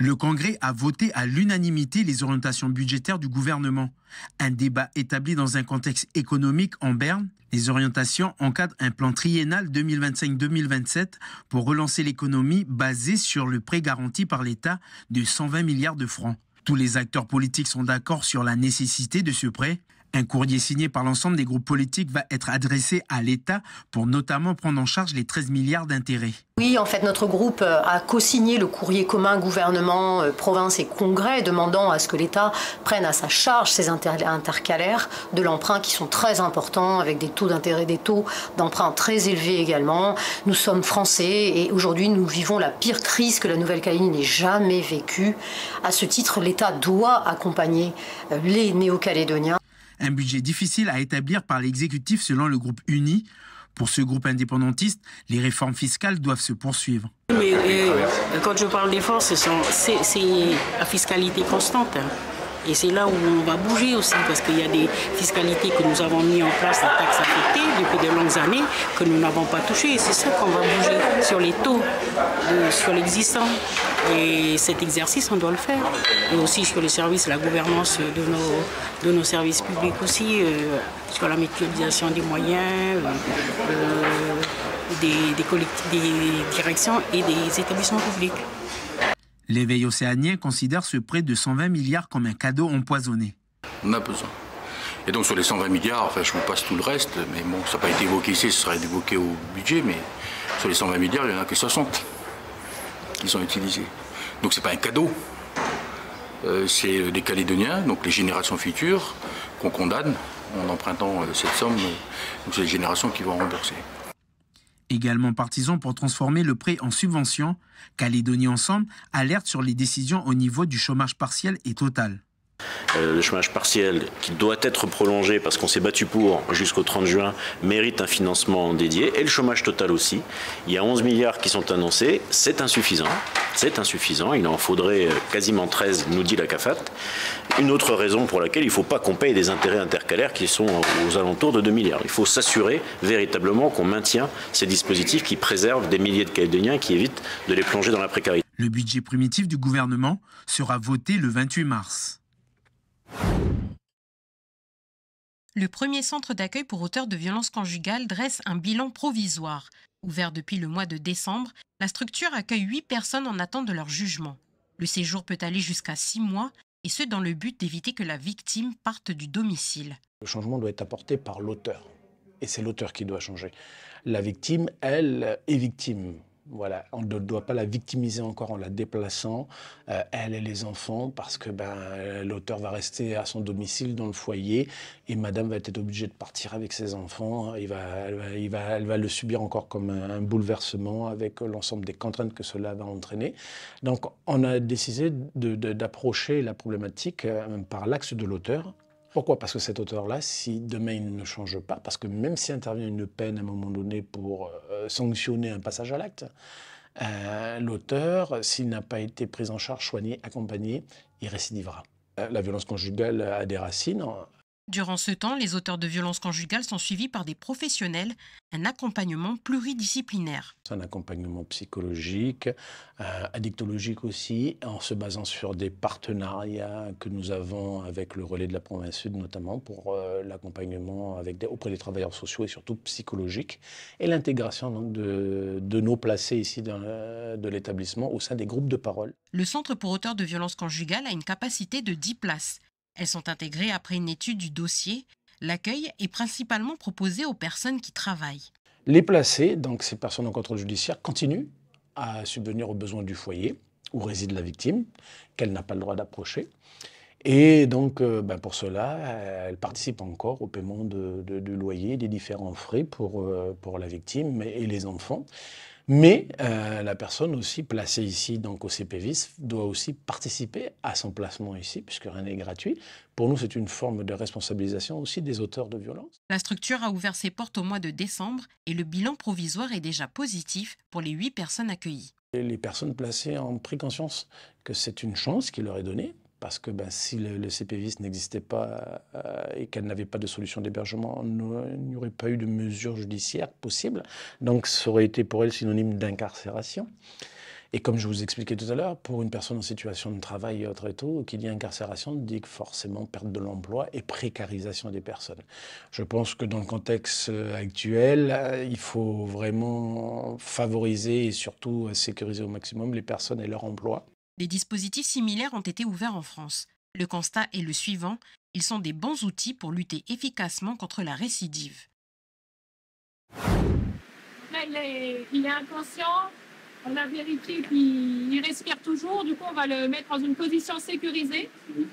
Le Congrès a voté à l'unanimité les orientations budgétaires du gouvernement. Un débat établi dans un contexte économique en berne. Les orientations encadrent un plan triennal 2025-2027 pour relancer l'économie basé sur le prêt garanti par l'État de 120 milliards de francs. Tous les acteurs politiques sont d'accord sur la nécessité de ce prêt. Un courrier signé par l'ensemble des groupes politiques va être adressé à l'État pour notamment prendre en charge les 13 milliards d'intérêts. Oui, en fait, notre groupe a co-signé le courrier commun gouvernement, province et congrès demandant à ce que l'État prenne à sa charge ces intercalaires de l'emprunt qui sont très importants avec des taux d'intérêt, des taux d'emprunt très élevés également. Nous sommes français et aujourd'hui nous vivons la pire crise que la Nouvelle-Calédonie n'ait jamais vécue. À ce titre, l'État doit accompagner les Néo-Calédoniens. Un budget difficile à établir par l'exécutif selon le groupe Uni. Pour ce groupe indépendantiste, les réformes fiscales doivent se poursuivre. Mais quand je parle d'efforts, c'est la fiscalité constante. Et c'est là où on va bouger aussi, parce qu'il y a des fiscalités que nous avons mis en place, des taxes affectées depuis de longues années, que nous n'avons pas touchées. Et c'est ça qu'on va bouger sur les taux, sur l'existant. Et cet exercice, on doit le faire. Et aussi sur les services, la gouvernance de nos services publics aussi, sur la mutualisation des moyens, des directions et des établissements publics. L'éveil océanien considère ce prêt de 120 milliards comme un cadeau empoisonné. On a besoin. Et donc sur les 120 milliards, enfin je vous passe tout le reste, mais bon, ça n'a pas été évoqué ici, ce serait évoqué au budget, mais sur les 120 milliards, il n'y en a que 60 qui sont utilisés. Donc c'est pas un cadeau. C'est des Calédoniens, donc les générations futures, qu'on condamne en empruntant cette somme. Donc c'est les générations qui vont rembourser. Également partisan pour transformer le prêt en subvention, Calédonie Ensemble alerte sur les décisions au niveau du chômage partiel et total. Le chômage partiel, qui doit être prolongé parce qu'on s'est battu pour jusqu'au 30 juin, mérite un financement dédié. Et le chômage total aussi. Il y a 11 milliards qui sont annoncés. C'est insuffisant. C'est insuffisant. Il en faudrait quasiment 13, nous dit la CAFAT. Une autre raison pour laquelle il ne faut pas qu'on paye des intérêts intercalaires qui sont aux alentours de 2 milliards. Il faut s'assurer véritablement qu'on maintient ces dispositifs qui préservent des milliers de Calédoniens et qui évitent de les plonger dans la précarité. Le budget primitif du gouvernement sera voté le 28 mars. Le premier centre d'accueil pour auteurs de violences conjugales dresse un bilan provisoire. Ouvert depuis le mois de décembre, la structure accueille 8 personnes en attente de leur jugement. Le séjour peut aller jusqu'à 6 mois, et ce dans le but d'éviter que la victime parte du domicile. Le changement doit être apporté par l'auteur, et c'est l'auteur qui doit changer. La victime, elle, est victime. Voilà, on ne doit pas la victimiser encore en la déplaçant, elle et les enfants, parce que l'auteur va rester à son domicile dans le foyer et madame va être obligée de partir avec ses enfants. Elle va le subir encore comme un bouleversement avec l'ensemble des contraintes que cela va entraîner. Donc on a décidé d'approcher la problématique par l'axe de l'auteur. Pourquoi ? Parce que cet auteur-là, si demain il ne change pas, parce que même si intervient une peine à un moment donné pour sanctionner un passage à l'acte, l'auteur, s'il n'a pas été pris en charge, soigné, accompagné, il récidivera. La violence conjugale a des racines. Durant ce temps, les auteurs de violences conjugales sont suivis par des professionnels, un accompagnement pluridisciplinaire. C'est un accompagnement psychologique, addictologique aussi, en se basant sur des partenariats que nous avons avec le relais de la province sud, notamment pour l'accompagnement auprès des travailleurs sociaux et surtout psychologiques, et l'intégration de nos placés ici de l'établissement au sein des groupes de parole. Le Centre pour auteurs de violences conjugales a une capacité de 10 places. Elles sont intégrées après une étude du dossier. L'accueil est principalement proposé aux personnes qui travaillent. Les placés, donc ces personnes en contrôle judiciaire, continuent à subvenir aux besoins du foyer où réside la victime, qu'elle n'a pas le droit d'approcher. Et donc, pour cela, elle participe encore au paiement du loyer, des différents frais pour la victime et les enfants. Mais la personne aussi placée ici, donc au CPVIS, doit aussi participer à son placement ici, puisque rien n'est gratuit. Pour nous, c'est une forme de responsabilisation aussi des auteurs de violences. La structure a ouvert ses portes au mois de décembre et le bilan provisoire est déjà positif pour les 8 personnes accueillies. Et les personnes placées ont pris conscience que c'est une chance qui leur est donnée, parce que si le CPVIS n'existait pas et qu'elle n'avait pas de solution d'hébergement, il n'y aurait pas eu de mesures judiciaires possibles. Donc ça aurait été pour elle synonyme d'incarcération. Et comme je vous expliquais tout à l'heure, pour une personne en situation de travail et autres et tout, qu'il y ait incarcération, dit que forcément perte de l'emploi et précarisation des personnes. Je pense que dans le contexte actuel, il faut vraiment favoriser et surtout sécuriser au maximum les personnes et leur emploi. Des dispositifs similaires ont été ouverts en France. Le constat est le suivant, ils sont des bons outils pour lutter efficacement contre la récidive. Là, il est inconscient, on a vérifié qu'il respire toujours, du coup on va le mettre dans une position sécurisée.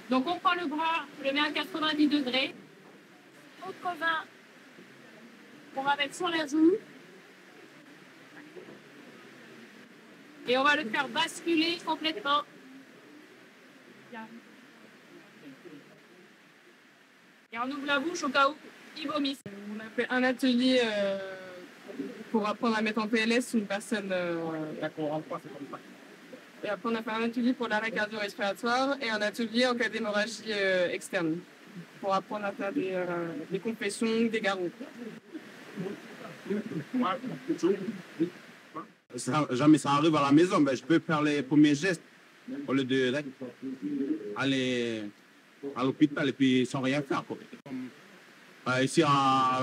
Donc on prend le bras, on le met à 90 degrés, autre main, on va mettre sur la joue, et on va le faire basculer complètement. Et on ouvre la bouche au cas où il vomisse. On a fait un atelier pour apprendre à mettre en PLS une personne. Et après, on a fait un atelier pour l'arrêt cardio-respiratoire et un atelier en cas d'hémorragie externe pour apprendre à faire des compressions, des garrots. Jamais ça arrive à la maison, ben, je peux faire les premiers gestes au lieu d'aller à l'hôpital et puis sans rien faire. Quoi. Ici, là,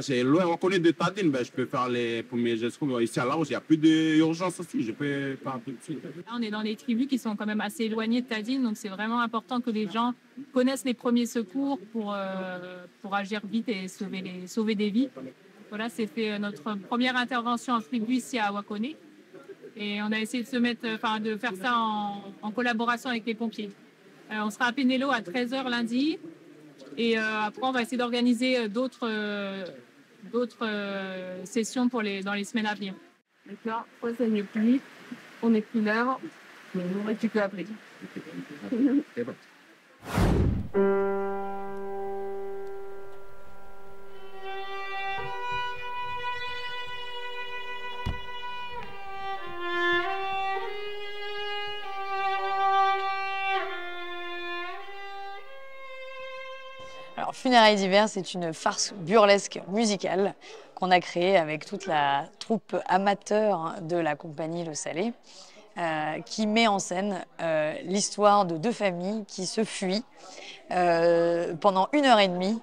c'est loin, on connaît de Tadine, ben, je peux faire les premiers gestes. Ici, à La Roche, il n'y a plus d'urgence aussi, je peux faire tout de suite. Là, on est dans les tribus qui sont quand même assez éloignées de Tadine, donc c'est vraiment important que les gens connaissent les premiers secours pour agir vite et sauver des vies. Voilà, c'était notre première intervention en tribu ici à Wakone. Et on a essayé de faire ça en collaboration avec les pompiers. On sera à Pénélo à 13h lundi. Et après, on va essayer d'organiser d'autres sessions dans les semaines à venir. D'accord, ça c'est mieux plus. On est plus l'heure, mais on récupère après. Alors, Funérailles d'hiver, c'est une farce burlesque musicale qu'on a créée avec toute la troupe amateur de la compagnie Le Salé, qui met en scène l'histoire de deux familles qui se fuient pendant 1h30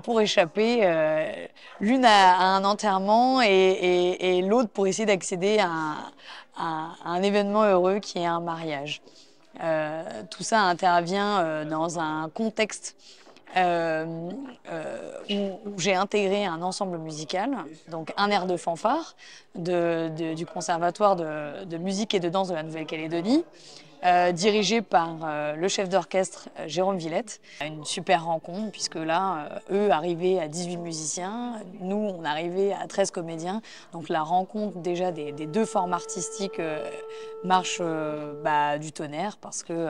pour échapper l'une à un enterrement et l'autre pour essayer d'accéder à un événement heureux qui est un mariage. Tout ça intervient dans un contexte où j'ai intégré un ensemble musical, donc un air de fanfare du Conservatoire de musique et de danse de la Nouvelle-Calédonie, dirigé par le chef d'orchestre Jérôme Villette. Une super rencontre, puisque là, eux arrivaient à 18 musiciens, nous, on arrivait à 13 comédiens. Donc la rencontre déjà des deux formes artistiques marche du tonnerre, parce que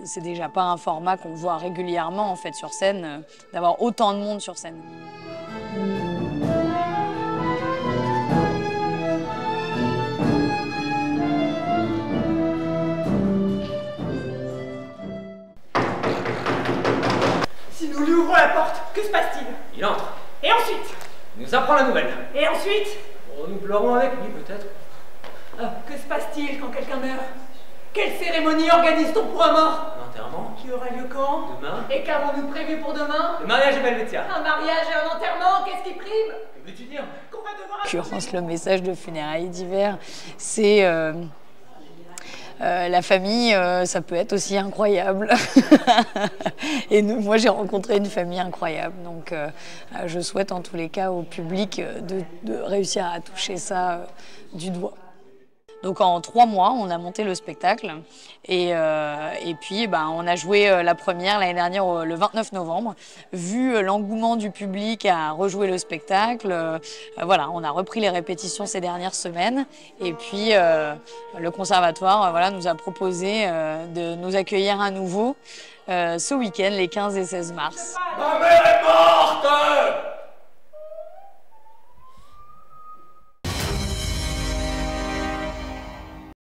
c'est déjà pas un format qu'on voit régulièrement en fait sur scène, d'avoir autant de monde sur scène. Si nous lui ouvrons la porte, que se passe-t-il? Il entre. Et ensuite? Il nous apprend la nouvelle. Et ensuite? Oh, nous pleurons avec lui peut-être. Que se passe-t-il quand quelqu'un meurt? Quelle cérémonie organise-t-on pour un mort? L'enterrement. Qui aura lieu quand? Demain. Et qu'avons-nous prévu pour demain? Le mariage à Belvétia. Un mariage et un enterrement, qu'est-ce qui prime? Que veux-tu dire? Qu'on va devoir... En l'occurrence, le message de Funérailles d'hiver, c'est la famille, ça peut être aussi incroyable. Et moi, j'ai rencontré une famille incroyable. Donc, je souhaite en tous les cas au public de réussir à toucher ça du doigt. Donc en 3 mois, on a monté le spectacle et puis on a joué la première l'année dernière le 29 novembre. Vu l'engouement du public à rejouer le spectacle, voilà, on a repris les répétitions ces dernières semaines et puis le conservatoire nous a proposé de nous accueillir à nouveau ce week-end, les 15 et 16 mars. Ma mère est morte!